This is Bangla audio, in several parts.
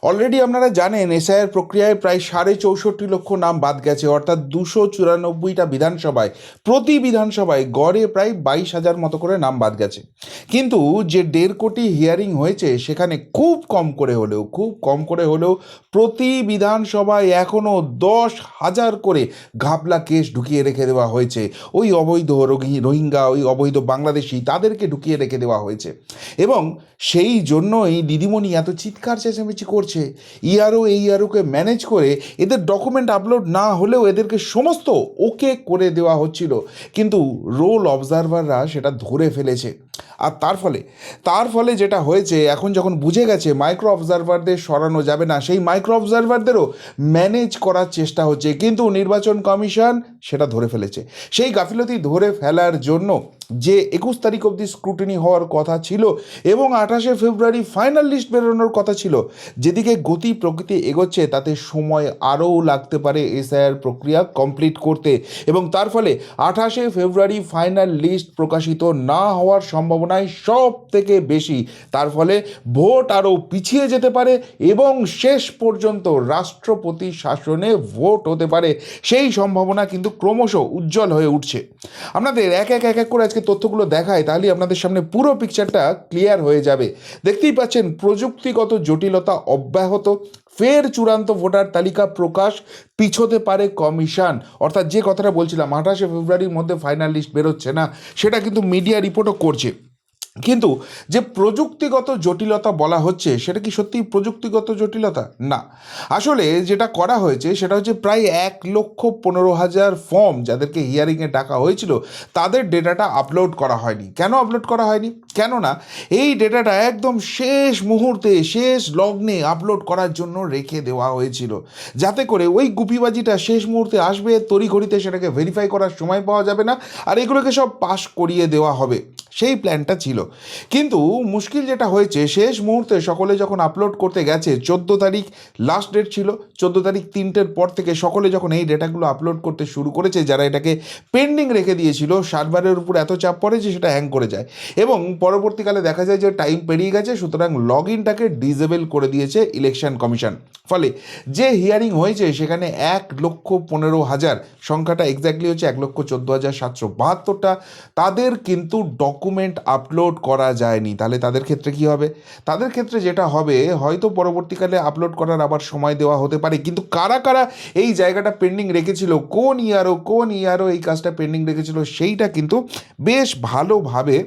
অলরেডি আপনারা জানেন এসআইআর প্রক্রিয়ায় প্রায় 64.5 লক্ষ নাম বাদ গেছে, অর্থাৎ 294টা বিধানসভায়, প্রতি বিধানসভায় গড়ে প্রায় 22,000 মতো করে নাম বাদ গেছে। কিন্তু যে 1.5 কোটি হিয়ারিং হয়েছে সেখানে খুব কম করে হলেও প্রতি বিধানসভায় এখনও 10,000 করে ঘাপলা কেস ঢুকিয়ে রেখে দেওয়া হয়েছে। ওই অবৈধ রোহিঙ্গা, ওই অবৈধ বাংলাদেশি, তাদেরকে ঢুকিয়ে রেখে দেওয়া হয়েছে। এবং সেই জন্যই দিদিমণি এত চিৎকার চেঁচামেচি করছে। এই ইয়ারোকে ম্যানেজ করে এদের ডকুমেন্ট আপলোড না হলেও এদেরকে সমস্ত ওকে করে দেওয়া হচ্ছিল, কিন্তু রোল অবজারভাররা সেটা ধরে ফেলেছে। আর তার ফলে যেটা হয়েছে, এখন যখন বুঝে গেছে মাইক্রো অবজারভারদের সরানো যাবে না, সেই মাইক্রো অবজারভারদেরও ম্যানেজ করার চেষ্টা হচ্ছে, কিন্তু নির্বাচন কমিশন সেটা ধরে ফেলেছে। সেই গাফিলতি ধরে ফেলার জন্য যে 21 তারিখ অবধি স্ক্রুটিনি হওয়ার কথা ছিল এবং 28শে ফেব্রুয়ারি ফাইনাল লিস্ট বেরোনোর কথা ছিল, যেদিকে গতি প্রকৃতি এগোচ্ছে তাতে সময় আরও লাগতে পারে এসআইআর প্রক্রিয়া কমপ্লিট করতে, এবং তার ফলে 28শে ফেব্রুয়ারি ফাইনাল লিস্ট প্রকাশিত না হওয়ার সম্ভাবনাই সব থেকে বেশি। তার ফলে ভোট আরও পিছিয়ে যেতে পারে এবং শেষ পর্যন্ত রাষ্ট্রপতি শাসনে ভোট হতে পারে, সেই সম্ভাবনা কিন্তু ক্রমশ উজ্জ্বল হয়ে উঠছে। আপনাদের এক এক করে আজকে তথ্যগুলো দেখায়, তাহলে আপনাদের সামনে পুরো পিকচারটা ক্লিয়ার হয়ে যাবে। দেখতেই পাচ্ছেন প্রযুক্তিগত জটিলতা অব্যাহত, ফের চূড়ান্ত ভোটার তালিকা প্রকাশ পিছোতে পারে কমিশন। অর্থাৎ যে কথাটা বলছিলাম 28শে ফেব্রুয়ারির মধ্যে ফাইনাল লিস্ট বেরোচ্ছে না, সেটা কিন্তু মিডিয়া রিপোর্টও করছে। কিন্তু যে প্রযুক্তিগত জটিলতা বলা হচ্ছে সেটা কি সত্যিই প্রযুক্তিগত জটিলতা? না, আসলে যেটা করা হয়েছে সেটা হচ্ছে প্রায় 1,15,000 ফর্ম যাদেরকে হিয়ারিংয়ে ডাকা হয়েছিল তাদের ডেটাটা আপলোড করা হয়নি। কেন আপলোড করা হয়নি? কেননা এই ডেটাটা একদম শেষ মুহূর্তে, শেষ লগ্নে আপলোড করার জন্য রেখে দেওয়া হয়েছিল, যাতে করে ওই গুপিবাজিটা শেষ মুহূর্তে আসবে, তড়িঘড়িতে সেটাকে ভেরিফাই করার সময় পাওয়া যাবে না, আর এগুলোকে সব পাস করিয়ে দেওয়া হবে, সেই প্ল্যানটা ছিল। কিন্তু মুশকিল যেটা হয়েছে, শেষ মুহূর্তে সকলে যখন আপলোড করতে গেছে, 14 তারিখ লাস্ট ডেট ছিল, 14 তারিখ 3টের পর থেকে সকলে যখন এই ডেটাগুলো আপলোড করতে শুরু করেছে, যারা এটাকে পেন্ডিং রেখে দিয়েছিল, সার্ভারের উপর এত চাপ পড়ে যে সেটা হ্যাং করে যায় এবং পরবর্তীকালে দেখা যায় যে টাইম পেরিয়ে গেছে, সুতরাং লগ ইনটাকে ডিসেবল করে দিয়েছে ইলেকশন কমিশন। ফলে যে হিয়ারিং হয়েছে সেখানে 1,15,000, সংখ্যাটা এক্স্যাক্টলি হচ্ছে 1,14,772টা, তাদের কিন্তু ডকুমেন্ট আপলোড করা যায়নি। তাহলে তাদের ক্ষেত্রে কি হবে? তাদের ক্ষেত্রে যেটা হবে, হয়তো পরবর্তীকালে আপলোড করার আবার সময় দেওয়া হতে পারে, কিন্তু কারা কারা এই জায়গাটা পেন্ডিং রেখেছিল, কোন ইয়ারও এই কাজটা পেন্ডিং রেখেছিল, সেইটা কিন্তু বেশ ভালোভাবে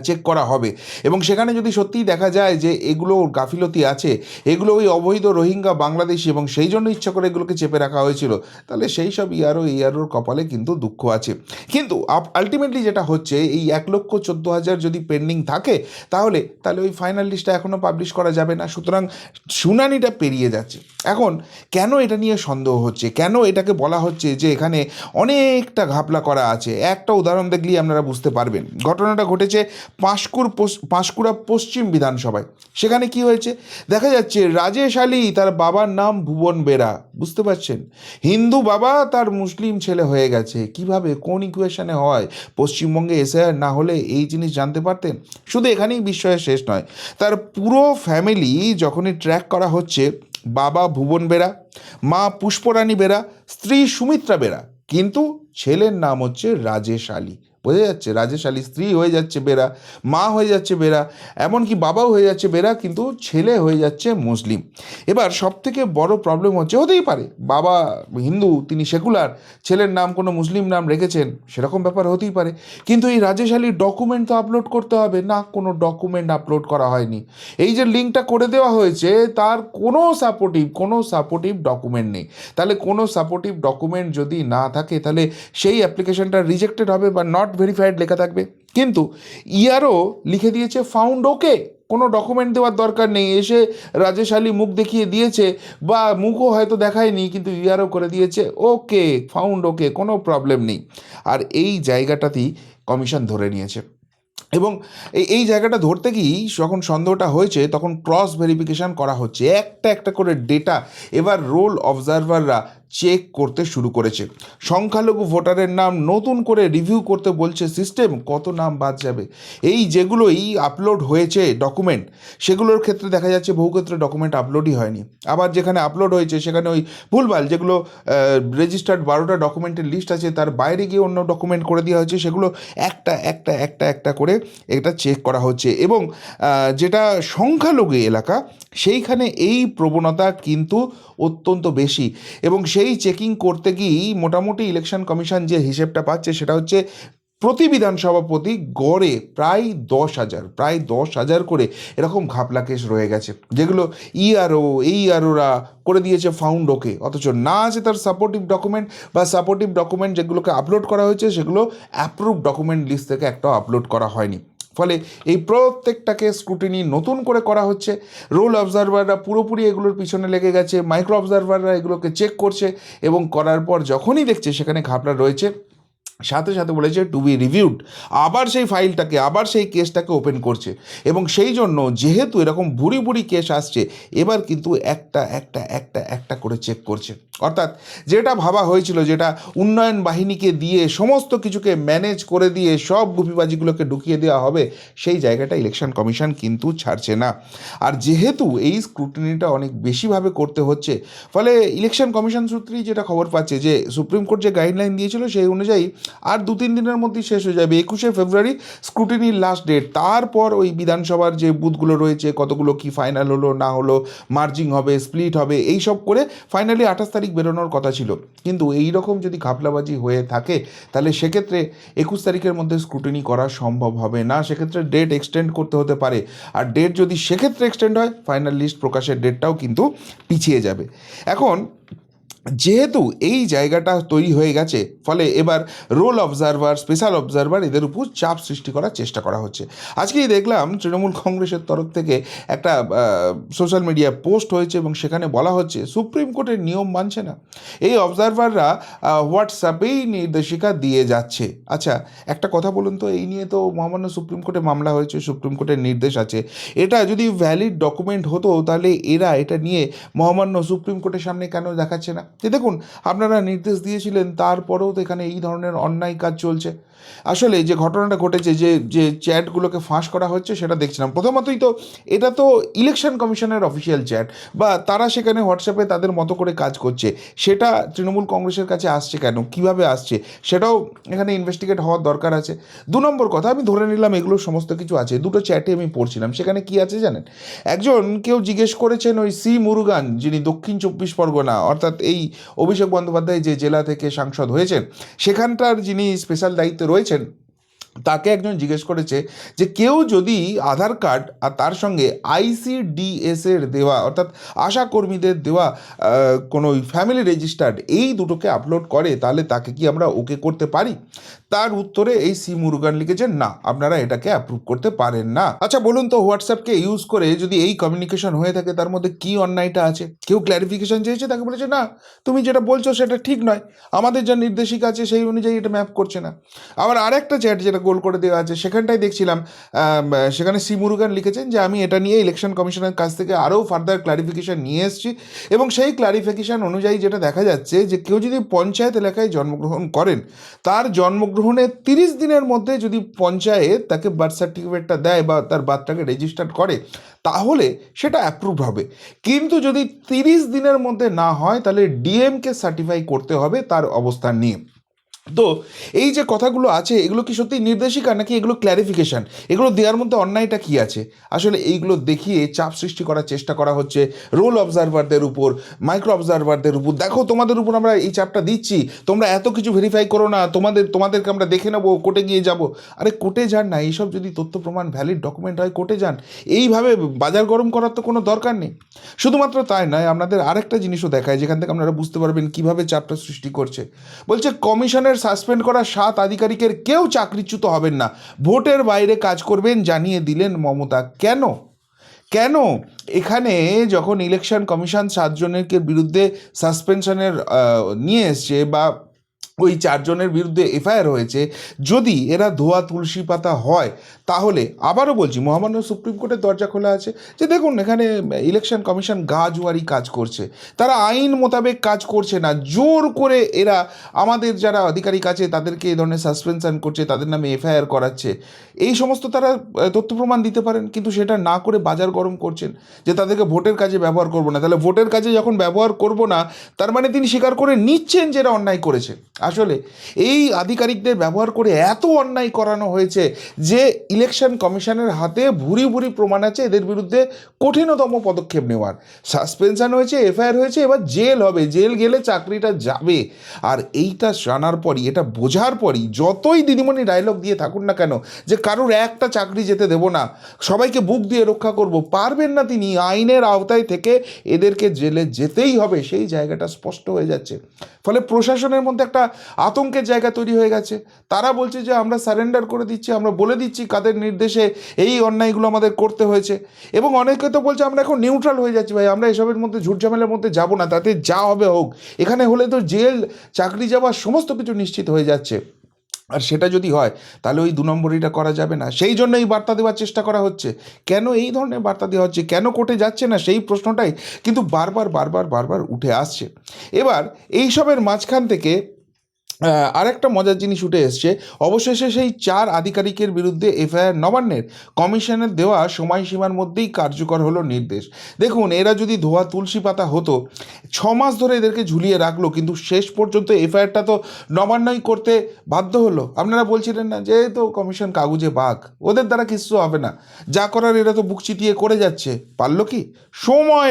চেক করা হবে। এবং সেখানে যদি সত্যিই দেখা যায় যে এগুলো গাফিলতি আছে, এগুলো ওই অবৈধ রোহিঙ্গা বাংলাদেশি এবং সেই জন্য ইচ্ছা করে এগুলোকে চেপে রাখা হয়েছিল, তাহলে সেই সব ইয়ারোর কপালে কিন্তু দুঃখ আছে। কিন্তু আলটিমেটলি যেটা হচ্ছে, এই 1,14,000 যদি পেন্ডিং থাকে, তাহলে ওই ফাইনাল লিস্টটা এখনও পাবলিশ করা যাবে না, সুতরাং শুনানিটা পেরিয়ে যাচ্ছে। এখন কেন এটা নিয়ে সন্দেহ হচ্ছে, কেন এটাকে বলা হচ্ছে যে এখানে অনেকটা ঘাপলা করা আছে, একটা উদাহরণ দেখলেই আপনারা বুঝতে পারবেন। ঘটনাটা ঘটেছে পাঁশকুড়া পশ্চিম বিধানসভায়। সেখানে কি হয়েছে দেখা যাচ্ছে, রাজেশ আলী, তার বাবার নাম ভুবন বেরা, বুঝতে পারছেন, হিন্দু বাবা, তার মুসলিম ছেলে হয়ে গেছে। কিভাবে, কোন ইকুয়েশনে হয়? পশ্চিমবঙ্গে এসআইআর না হলে এই জিনিস জানতে পারতেন? শুধু এখানেই বিস্ময়ের শেষ নয়, তার পুরো ফ্যামিলি যখনই ট্র্যাক করা হচ্ছে, বাবা ভুবন বেরা, মা পুষ্পরানী বেরা, স্ত্রী সুমিত্রা বেরা, কিন্তু ছেলের নাম হচ্ছে রাজেশ আলী। বোঝা যাচ্ছে, রাজেশ আলী স্ত্রী হয়ে যাচ্ছে বেরা, মা হয়ে যাচ্ছে বেরা, এমনকি বাবাও হয়ে যাচ্ছে বেরা, কিন্তু ছেলে হয়ে যাচ্ছে মুসলিম। এবার সবথেকে বড় প্রবলেম হচ্ছে, হতেই পারে বাবা হিন্দু, তিনি সেকুলার, ছেলের নাম কোনো মুসলিম নাম রেখেছেন, সেরকম ব্যাপার হতেই পারে, কিন্তু এই রাজেশ আলীর ডকুমেন্ট তো আপলোড করতে হবে না, কোনো ডকুমেন্ট আপলোড করা হয়নি। এই যে লিঙ্কটা করে দেওয়া হয়েছে, তার কোনো সাপোর্টিভ ডকুমেন্ট নেই। তাহলে কোনো সাপোর্টিভ ডকুমেন্ট যদি না থাকে, তাহলে সেই অ্যাপ্লিকেশনটা রিজেক্টেড হবে বা নট ভেরিফাইড লেখা থাকবে। কিন্তু ইয়ারও লিখে দিয়েছে ফাউন্ড ওকে, কোনো ডকুমেন্ট দেওয়ার দরকার নেই, এসে রাজেশ আলী মুখ দেখিয়ে দিয়েছে বা মুখও হয়তো দেখায়নি, কিন্তু ইয়ারও করে দিয়েছে ওকে, ফাউন্ড ওকে, কোনো প্রবলেম নেই। আর এই জায়গাটাতেই কমিশন ধরে নিয়েছে। এবং এই জায়গাটা ধরতে গিয়েই যখন সন্দেহটা হয়েছে, তখন ক্রস ভেরিফিকেশান করা হচ্ছে, একটা একটা করে ডেটা এবার রোল অবজারভাররা চেক করতে শুরু করেছে। সংখ্যালঘু ভোটারের নাম নতুন করে রিভিউ করতে বলছে সিস্টেম, কত নাম বাদ যাবে। এই যেগুলোই আপলোড হয়েছে ডকুমেন্ট, সেগুলোর ক্ষেত্রে দেখা যাচ্ছে বহু ক্ষেত্রে ডকুমেন্ট আপলোডই হয়নি। আবার যেখানে আপলোড হয়েছে সেখানে ওই ভুলভাল যেগুলো রেজিস্টার্ড 12টা ডকুমেন্টের লিস্ট আছে তার বাইরে গিয়ে অন্য ডকুমেন্ট করে দেওয়া হয়েছে, সেগুলো একটা একটা একটা একটা করে এটা চেক করা হচ্ছে। এবং যেটা সংখ্যালঘু এলাকা সেইখানে এই প্রবণতা কিন্তু অত্যন্ত বেশি। এবং সেই চেকিং করতে গিয়েই মোটামুটি ইলেকশন কমিশন যে হিসেবটা পাচ্ছে সেটা হচ্ছে প্রতি বিধানসভা প্রতি গড়ে প্রায় 10,000 করে এরকম ঘাপলা কেস রয়ে গেছে, যেগুলো ইআরওরা করে দিয়েছে ফাউন্ড ওকে, অথচ না আছে তার সাপোর্টিভ ডকুমেন্ট বা সাপোর্টিভ ডকুমেন্ট যেগুলোকে আপলোড করা হয়েছে সেগুলো অ্যাপ্রুভ ডকুমেন্ট লিস্ট থেকে একটাও আপলোড করা হয়নি। ফলে এই প্রত্যেকটাকে স্ক্রুটিনি নতুন করে করা হচ্ছে। রোল অবজারভাররা পুরোপুরি এগুলোর পিছনে লেগে গেছে, মাইক্রো অবজারভাররা এগুলোকে চেক করছে এবং করার পর যখনই দেখছে সেখানে ঘাপলা রয়েছে সাথে সাথে বলেছে টু বি রিভিউড, আবার সেই ফাইলটাকে আবার সেই কেসটাকে ওপেন করছে। এবং সেই জন্য যেহেতু এরকম বুড়ি বুড়ি কেস আসছে এবার কিন্তু একটা একটা একটা একটা করে চেক করছে। অর্থাৎ যেটা ভাবা হয়েছিল, যেটা উন্নয়ন বাহিনীকে দিয়ে সমস্ত কিছুকে ম্যানেজ করে দিয়ে সব গুপিবাজিগুলোকে ঢুকিয়ে দেওয়া হবে, সেই জায়গাটা ইলেকশন কমিশন কিন্তু ছাড়ছে না। আর যেহেতু এই স্ক্রুটিনিটা অনেক বেশিভাবে করতে হচ্ছে, ফলে ইলেকশন কমিশন সূত্রেই যেটা খবর পাচ্ছে যে সুপ্রিম কোর্ট যে গাইডলাইন দিয়েছিল সেই অনুযায়ী আর 2-3 দিনের মধ্যেই শেষ হয়ে যাবে। 21শে ফেব্রুয়ারি স্ক্রুটিনির লাস্ট ডেট। তারপর ওই বিধানসভার যে বুথগুলো রয়েছে কতগুলো কি ফাইনাল হলো না হলো, মার্জিং হবে, স্প্লিট হবে, এই সব করে ফাইনালি 28 তারিখ বেরোনোর কথা ছিল। কিন্তু এই রকম যদি ঘাপলাবাজি হয়ে থাকে তাহলে সেক্ষেত্রে 21 তারিখের মধ্যে স্ক্রুটিনি করা সম্ভব হবে না, সেক্ষেত্রে ডেট এক্সটেন্ড করতে হতে পারে। আর ডেট যদি সেক্ষেত্রে এক্সটেন্ড হয় ফাইনাল লিস্ট প্রকাশের ডেটটাও কিন্তু পিছিয়ে যাবে। এখন যেহেতু এই জায়গাটা তৈরি হয়ে গেছে, ফলে এবার রোল অবজারভার, স্পেশাল অবজারভার এদের উপর চাপ সৃষ্টি করার চেষ্টা করা হচ্ছে। আজকেই দেখলাম তৃণমূল কংগ্রেসের তরফ থেকে একটা সোশ্যাল মিডিয়া পোস্ট হয়েছে এবং সেখানে বলা হচ্ছে সুপ্রিম কোর্টের নিয়ম মানছে না, এই অবজারভাররা হোয়াটসঅ্যাপেই নির্দেশিকা দিয়ে যাচ্ছে। আচ্ছা একটা কথা বলুন তো, এই নিয়ে তো মহামান্য সুপ্রিম কোর্টে মামলা হয়েছে, সুপ্রিম কোর্টের নির্দেশ আছে, এটা যদি ভ্যালিড ডকুমেন্ট হতো তাহলে এরা এটা নিয়ে মহামান্য সুপ্রিম কোর্টের সামনে কেন দেখাচ্ছে না যে দেখুন আপনারা নির্দেশ দিয়েছিলেন, তারপরেও তো এখানে এই ধরনের অন্যায় কাজ চলছে। আসলে যে ঘটনাটা ঘটেছে, যে যে চ্যাটগুলোকে ফাঁস করা হচ্ছে সেটা দেখছিলাম। প্রথমতই তো এটা তো ইলেকশন কমিশনের অফিসিয়াল চ্যাট, বা তারা সেখানে হোয়াটসঅ্যাপে তাদের মতো করে কাজ করছে, সেটা তৃণমূল কংগ্রেসের কাছে আসছে কেন, কিভাবে আসছে, সেটাও এখানে ইনভেস্টিগেট হওয়ার দরকার আছে। 2 নম্বর কথা, আমি ধরে নিলাম এগুলো সমস্ত কিছু আছে, দুটো চ্যাটে আমি পড়ছিলাম, সেখানে কি আছে জানেন, কেউ জিজ্ঞেস করেছেন ওই সি মুরুগান, যিনি দক্ষিণ 24 পরগনা অর্থাৎ এই অভিষেক বন্দ্যোপাধ্যায় যে জেলা থেকে সাংসদ হয়েছেন সেখানটার যিনি স্পেশাল দায়িত্বে রয়েছেন, তাকে একজন জিজ্ঞেস করেছে যে কেউ যদি আধার কার্ড আর তার সঙ্গে আইসিডিএসের দেওয়া অর্থাৎ আশা কর্মীদের দেওয়া কোনো ফ্যামিলি রেজিস্টার্ড এই দুটোকে আপলোড করে তাহলে তাকে কি আমরা ওকে করতে পারি। তার উত্তরে এই সি মুরুগান লিখেছেন না, আপনারা এটাকে অ্যাপ্রুভ করতে পারেন না। আচ্ছা বলুন তো, হোয়াটসঅ্যাপকে ইউজ করে যদি এই কমিউনিকেশন হয়ে থাকে তার মধ্যে কি অন্যায়টা আছে? কেউ ক্ল্যারিফিকেশন চেয়েছে, তাকে বলেছে না তুমি যেটা বলছো সেটা ঠিক নয়, আমাদের যা নির্দেশিকা আছে সেই অনুযায়ী এটা ম্যাপ করছে না। আবার আরেকটা চ্যাট যেটা গোল করে দেওয়া আছে সেখানটায় দেখছিলাম সেখানে সি মুরুগান লিখেছেন যে আমি এটা নিয়ে ইলেকশন কমিশনের কাছ থেকে আরও ফার্দার ক্লারিফিকেশান নিয়ে এসেছি, এবং সেই ক্লারিফিকেশান অনুযায়ী যেটা দেখা যাচ্ছে যে কেউ যদি পঞ্চায়েত এলাকায় জন্মগ্রহণ করেন তার জন্মগ্রহণের 30 দিনের মধ্যে যদি পঞ্চায়েত তাকে বার্থ সার্টিফিকেটটা দেয় বা তার বার্থটাকে রেজিস্টার করে তাহলে সেটা অ্যাপ্রুভ হবে। কিন্তু যদি 30 দিনের মধ্যে না হয় তাহলে ডিএমকে সার্টিফাই করতে হবে তার অবস্থান নিয়ে। তো এই যে কথাগুলো আছে এগুলো কি সত্যি নির্দেশিকা নাকি এগুলো ক্ল্যারিফিকেশান? এগুলো দেওয়ার মধ্যে অন্যায়টা কী আছে? আসলে এইগুলো দেখিয়ে চাপ সৃষ্টি করার চেষ্টা করা হচ্ছে রোল অবজারভারদের উপর, মাইক্রো অবজারভারদের উপর। দেখো তোমাদের উপর আমরা এই চাপটা দিচ্ছি, তোমরা এত কিছু ভেরিফাই করো না, তোমাদেরকে আমরা দেখে নেবো, কোর্টে গিয়ে যাব। আরে কোর্টে যান না, এইসব যদি তথ্য প্রমাণ ভ্যালিড ডকুমেন্ট হয় কোর্টে যান, এইভাবে বাজার গরম করার তো কোনো দরকার নেই। শুধুমাত্র তাই নয়, আপনাদের আরেকটা জিনিসও দেখায় যেখান থেকে আপনারা বুঝতে পারবেন কীভাবে চাপটা সৃষ্টি করছে। বলছে কমিশনের সাসপেন্ড করা 7 আধিকারিকের কেউ চাকরিচ্যুত হবেন না, ভোটের বাইরে কাজ করবেন জানিয়ে দিলেন মমতা। কেন এখানে যখন ইলেকশন কমিশন 7 জনের বিরুদ্ধে সাসপেনশনের নিয়ে এসছে বা ওই 4 জনের বিরুদ্ধে এফআইআর হয়েছে, যদি এরা ধোয়া তুলসী পাতা হয়, তাহলে আবারও বলছি মহামান্য সুপ্রিম কোর্টের দরজা খোলা আছে যে দেখুন এখানে ইলেকশন কমিশন গা জুয়ারি কাজ করছে, তারা আইন মোতাবেক কাজ করছে না, জোর করে এরা আমাদের যারা আধিকারিক আছে তাদেরকে এই ধরনের সাসপেনশন করছে, তাদের নামে এফআইআর করাচ্ছে, এই সমস্ত তারা তথ্য প্রমাণ দিতে পারেন, কিন্তু সেটা না করে বাজার গরম করছেন যে তাদেরকে ভোটের কাজে ব্যবহার করব না। তাহলে ভোটের কাজে যখন ব্যবহার করব না, তার মানে তিনি স্বীকার করে নিচ্ছেন যে এরা অন্যায় করেছে। আসলে এই আধিকারিকদের ব্যবহার করে এত অন্যায় করানো হয়েছে যে ইলেকশন কমিশনের হাতে ভুরি ভুরি প্রমাণ আছে এদের বিরুদ্ধে কঠিনতম পদক্ষেপ নেওয়ার। সাসপেনশন হয়েছে, এফআইআর হয়েছে, এবার জেল হবে, জেল গেলে চাকরিটা যাবে। আর এইটা জানার পরই, এটা বোঝার পরই, যতই দিদিমণি ডায়লগ দিয়ে থাকুন না কেন যে কারোর একটা চাকরি যেতে দেব না, সবাইকে বুক দিয়ে রক্ষা করব, পারবেন না তিনি। আইনের আওতায় থেকে এদেরকে জেলে যেতেই হবে, সেই জায়গাটা স্পষ্ট হয়ে যাচ্ছে। ফলে প্রশাসনের মধ্যে একটা আতঙ্কের জায়গা তৈরি হয়ে গেছে। তারা বলছে যে আমরা সারেন্ডার করে দিচ্ছি, আমরা বলে দিচ্ছি কাদের নির্দেশে এই অন্যায়গুলো আমাদের করতে হয়েছে। এবং অনেকে তো বলছে আমরা এখন নিউট্রাল হয়ে যাচ্ছি, ভাই আমরা এসবের মধ্যে ঝুটঝামেলার মধ্যে যাব না, তাতে যা হবে হোক, এখানে হলে তো জেল, চাকরি যাওয়া, সমস্ত কিছু নিশ্চিত হয়ে যাচ্ছে। আর সেটা যদি হয় তাহলে ওই 2 নম্বরিটা করা যাবে না। সেই জন্য এই বার্তা দেওয়ার চেষ্টা করা হচ্ছে। কেন এই ধরনের বার্তা দেওয়া হচ্ছে, কেন কোর্টে যাচ্ছে না, সেই প্রশ্নটাই কিন্তু বারবার বারবার বারবার উঠে আসছে। এবার এইসবের মাঝখান থেকে আরেকটা মজার জিনিস উঠে এসছে। অবশেষে সেই 4 আধিকারিকের বিরুদ্ধে এফআইআর নবান্নের কমিশনের দেওয়া সময়সীমার মধ্যেই কার্যকর হলো নির্দেশ। দেখুন এরা যদি ধোয়া তুলসী পাতা হতো, 6 মাস ধরে এদেরকে ঝুলিয়ে রাখলো, কিন্তু শেষ পর্যন্ত এফআইআরটা তো নবান্নই করতে বাধ্য হলো। আপনারা বলছিলেন না যে তো কমিশন কাগজে বাঘ, ওদের দ্বারা কিছু হবে না, যা করার এরা তো বুক চিতিয়ে করে যাচ্ছে। পারলো কি? সময়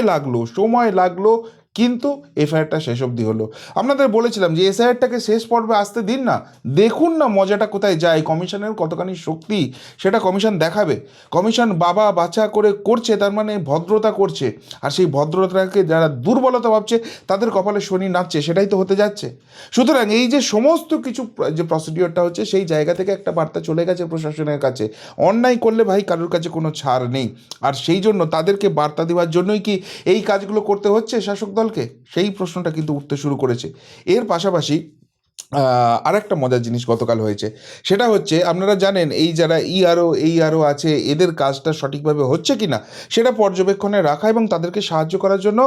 লাগলো, কিন্তু এফআইআরটা শেষ অবধি হলো। আপনাদের বলেছিলাম যে এসআইআরটাকে শেষ পর্বে আসতে দিন না, দেখুন না মজাটা কোথায় যায়, কমিশনের কতখানি শক্তি সেটা কমিশন দেখাবে। কমিশন বাবা বাছা করে করছে, তার মানে ভদ্রতা করছে, আর সেই ভদ্রতাকে যারা দুর্বলতা ভাবছে তাদের কপালে শনি নাচছে, সেটাই তো হতে যাচ্ছে। সুতরাং এই যে সমস্ত কিছু যে প্রসিডিওরটা হচ্ছে, সেই জায়গা থেকে একটা বার্তা চলে গেছে প্রশাসনের কাছে, অন্যায় করলে ভাই কারোর কাছে কোনো ছাড় নেই। আর সেই জন্য তাদেরকে বার্তা দেওয়ার জন্যই কি এই কাজগুলো করতে হচ্ছে শাসক দলকে, সেই প্রশ্নটা কিন্তু উঠতে শুরু করেছে। এর পাশাপাশি আরেকটা মজার জিনিস গতকাল হয়েছে, সেটা হচ্ছে আপনারা জানেন এই যারা এইআরও আছে, এদের কাজটা সঠিকভাবে হচ্ছে কি না সেটা পর্যবেক্ষণে রাখা এবং তাদেরকে সাহায্য করার জন্য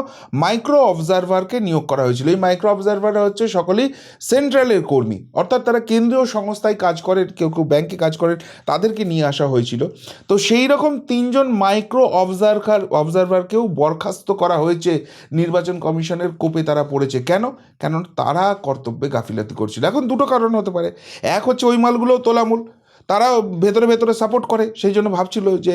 মাইক্রো অবজারভারকে নিয়োগ করা হয়েছিল। এই মাইক্রো অবজারভাররা হচ্ছে সকলেই সেন্ট্রালের কর্মী, অর্থাৎ তারা কেন্দ্রীয় সংস্থায় কাজ করেন, কেউ কেউ ব্যাংকে কাজ করেন, তাদেরকে নিয়ে আসা হয়েছিল। তো সেই রকম 3 জন মাইক্রো অবজারভারকেও বরখাস্ত করা হয়েছে নির্বাচন কমিশনের কোপে তারা পড়েছে। কেন? তারা কর্তব্যে গাফিলতি করছিল। এখন দুটো কারণ হতে পারে, এক হচ্ছে ওই মালগুলো তোলামূল, তারাও ভেতরে ভেতরে সাপোর্ট করে, সেই জন্য ভাবছিল যে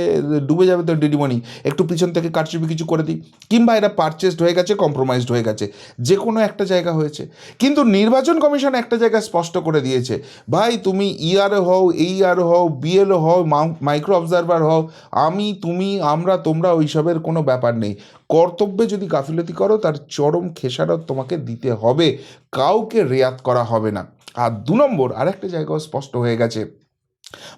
ডুবে যাবে তো দিদিমণি, একটু পিছন থেকে কারচুপি কিছু করে দিই, কিংবা এরা পারচেসড হয়ে গেছে, কম্প্রোমাইজড হয়ে গেছে, যে কোনো একটা জায়গা হয়েছে। কিন্তু নির্বাচন কমিশন একটা জায়গা স্পষ্ট করে দিয়েছে, ভাই তুমি ইআরও হও, এইআরও হও, বিএলও হও, মাইক্রো অবজারভার হও, আমি, তুমি, আমরা, তোমরা, ওইসবের কোনো ব্যাপার নেই। কর্তব্যে যদি গাফিলতি করো তার চরম খেসারত তোমাকে দিতে হবে, কাউকে রেয়াত করা হবে না। আর 2 নম্বর আরেকটা জায়গাও স্পষ্ট হয়ে গেছে,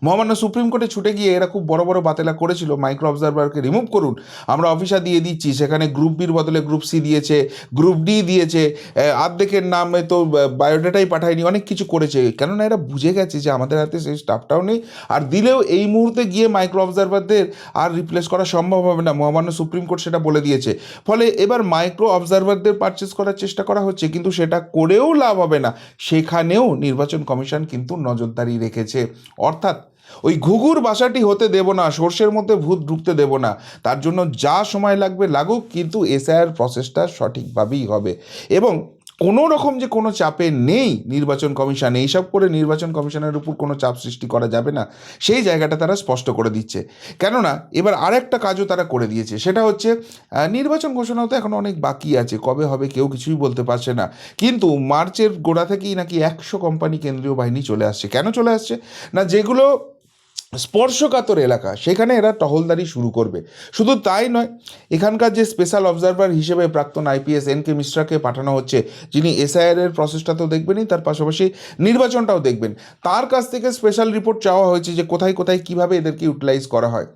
মহামান্য সুপ্রিম কোর্টে ছুটে গিয়ে এরা খুব বড় বড় বাতেলা করেছিল, মাইক্রো অবজারভারকে রিমুভ করুন, আমরা অফিসার দিয়ে দিচ্ছি, সেখানে গ্রুপ বির বদলে গ্রুপ সি দিয়েছে, গ্রুপ ডি দিয়েছে, আর্ধেকের নামে তো বায়োডাটাই পাঠায়নি, অনেক কিছু করেছে। কেননা এরা বুঝে গেছে যে আমাদের হাতে সেই স্টাফটাও নেই, আর দিলেও এই মুহূর্তে গিয়ে মাইক্রো অবজারভারদের আর রিপ্লেস করা সম্ভব হবে না, মহামান্য সুপ্রিম কোর্ট সেটা বলে দিয়েছে। ফলে এবার মাইক্রো অবজারভারদের পারচেস করার চেষ্টা করা হচ্ছে, কিন্তু সেটা করেও লাভ হবে না, সেখানেও নির্বাচন কমিশন কিন্তু নজরদারি রেখেছে। অর্থাৎ ওই ঘুঘুর বাসাটি হতে দেব না, সর্ষের মধ্যে ভূত ঢুকতে দেব না, তার জন্য যা সময় লাগবে লাগুক, কিন্তু এসআইআর প্রসেসটা সঠিকভাবেই হবে। এবং কোনো রকম যে কোনো চাপে নেই নির্বাচন কমিশন, এইসব করে নির্বাচন কমিশনের উপর কোনো চাপ সৃষ্টি করা যাবে না, সেই জায়গাটা তারা স্পষ্ট করে দিচ্ছে। কেননা এবার আরেকটা কাজও তারা করে দিয়েছে, সেটা হচ্ছে নির্বাচন ঘোষণা তো এখন অনেক বাকি আছে, কবে হবে কেউ কিছুই বলতে পারছে না, কিন্তু মার্চের গোড়া থেকেই নাকি 100 কোম্পানি কেন্দ্রীয় বাহিনী চলে আসছে। কেন চলে আসছে না, যেগুলো স্পর্শকাতর এলাকা, সেখানে এরা টহলদারি শুরু করবে। শুধু তাই নয়, এখানকার যে স্পেশাল অবজারভার হিসেবে প্রাক্তন আইপিএস এন.কে মিশ্রাকে পাঠানো হচ্ছে, যিনি এসআইআর প্রসেসটা তো দেখবেনই, তার পাশাপাশি নির্বাচনটাও দেখবেন, তার কাছ থেকে স্পেশাল রিপোর্ট চাওয়া হয়েছে যে কোথায় কোথায় কীভাবে এদেরকে ইউটিলাইজ করা হয়।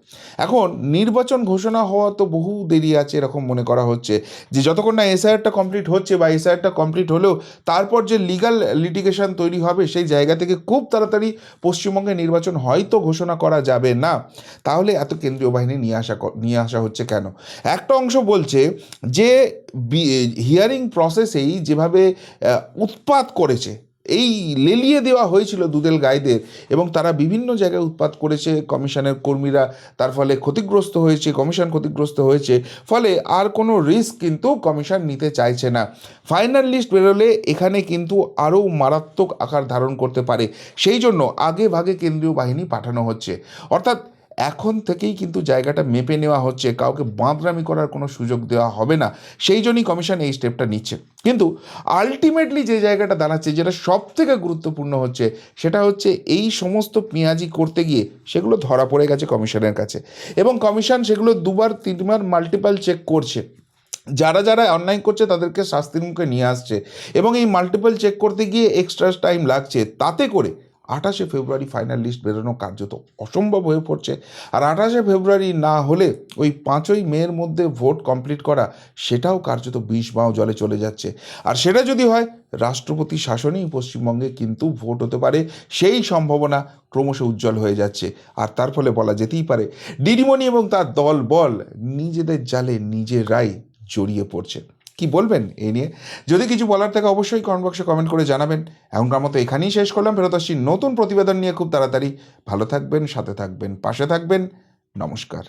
এখন নির্বাচন ঘোষণা হওয়া তো বহু দেরি আছে এরকম মনে করা হচ্ছে, যে যতক্ষণ না এসআইআরটা কমপ্লিট হচ্ছে বা এসআইআরটা কমপ্লিট হলেও তারপর যে লিগাল লিটিগেশন তৈরি হবে, সেই জায়গা থেকে খুব তাড়াতাড়ি পশ্চিমবঙ্গে নির্বাচন হয়তো ঘোষণা করা যাবে না। তাহলে এত কেন্দ্রীয় বাহিনী নিয়ে আসা হচ্ছে কেন? একটা অংশ বলছে যে হিয়ারিং প্রসেসেই যেভাবে উৎপাত করেছে, এই লেলিয়ে দেওয়া হয়েছিল দুদেল গাইদের, এবং তারা বিভিন্ন জায়গায় উৎপাত করেছে কমিশনের কর্মীরা, তার ফলে ক্ষতিগ্রস্ত হয়েছে, কমিশন ক্ষতিগ্রস্ত হয়েছে, ফলে আর কোনো রিস্ক কিন্তু কমিশন নিতে চাইছে না। ফাইনাল লিস্ট বেরোলে এখানে কিন্তু আরও মারাত্মক আকার ধারণ করতে পারে, সেই জন্য আগে ভাগে কেন্দ্রীয় বাহিনী পাঠানো হচ্ছে। অর্থাৎ এখন থেকেই কিন্তু জায়গাটা মেপে নেওয়া হচ্ছে, কাউকে বাঁদরামি করার কোনো সুযোগ দেওয়া হবে না, সেই জন্যই কমিশন এই স্টেপটা নিচ্ছে। কিন্তু আলটিমেটলি যে জায়গাটা দাঁড়াচ্ছে, যেটা সব থেকে গুরুত্বপূর্ণ হচ্ছে, সেটা হচ্ছে এই সমস্ত পেঁয়াজি করতে গিয়ে সেগুলো ধরা পড়ে গেছে কমিশনের কাছে, এবং কমিশন সেগুলো দুবার তিনবার মাল্টিপল চেক করছে। যারা যারা অন্যায় করছে তাদেরকে শাস্তির মুখে নিয়ে আসছে, এবং এই মাল্টিপল চেক করতে গিয়ে এক্সট্রা টাইম লাগছে, তাতে করে 28শে ফেব্রুয়ারি ফাইনাল লিস্ট বেরোনো কার্যত অসম্ভব হয়ে পড়ছে। আর 28শে ফেব্রুয়ারি না হলে ওই 5ই মের মধ্যে ভোট কমপ্লিট করা, সেটাও কার্যত 20 বাও জলে চলে যাচ্ছে। আর সেটা যদি হয়, রাষ্ট্রপতি শাসনেই পশ্চিমবঙ্গে কিন্তু ভোট হতে পারে, সেই সম্ভাবনা ক্রমশ উজ্জ্বল হয়ে যাচ্ছে। আর তার ফলে বলা যেতেই পারে দিদিমণি এবং তার দল বল নিজেদের জালে নিজেরাই জড়িয়ে পড়ছে। কি বলবেন এই নিয়ে? যদি কিছু বলার থাকে অবশ্যই কমেন্ট বক্সে কমেন্ট করে জানাবেন। এখনকার মতো এখানেই শেষ করলাম, ফেরত আসছি নতুন প্রতিবেদন নিয়ে খুব তাড়াতাড়ি। ভালো থাকবেন, সাথে থাকবেন, পাশে থাকবেন। নমস্কার।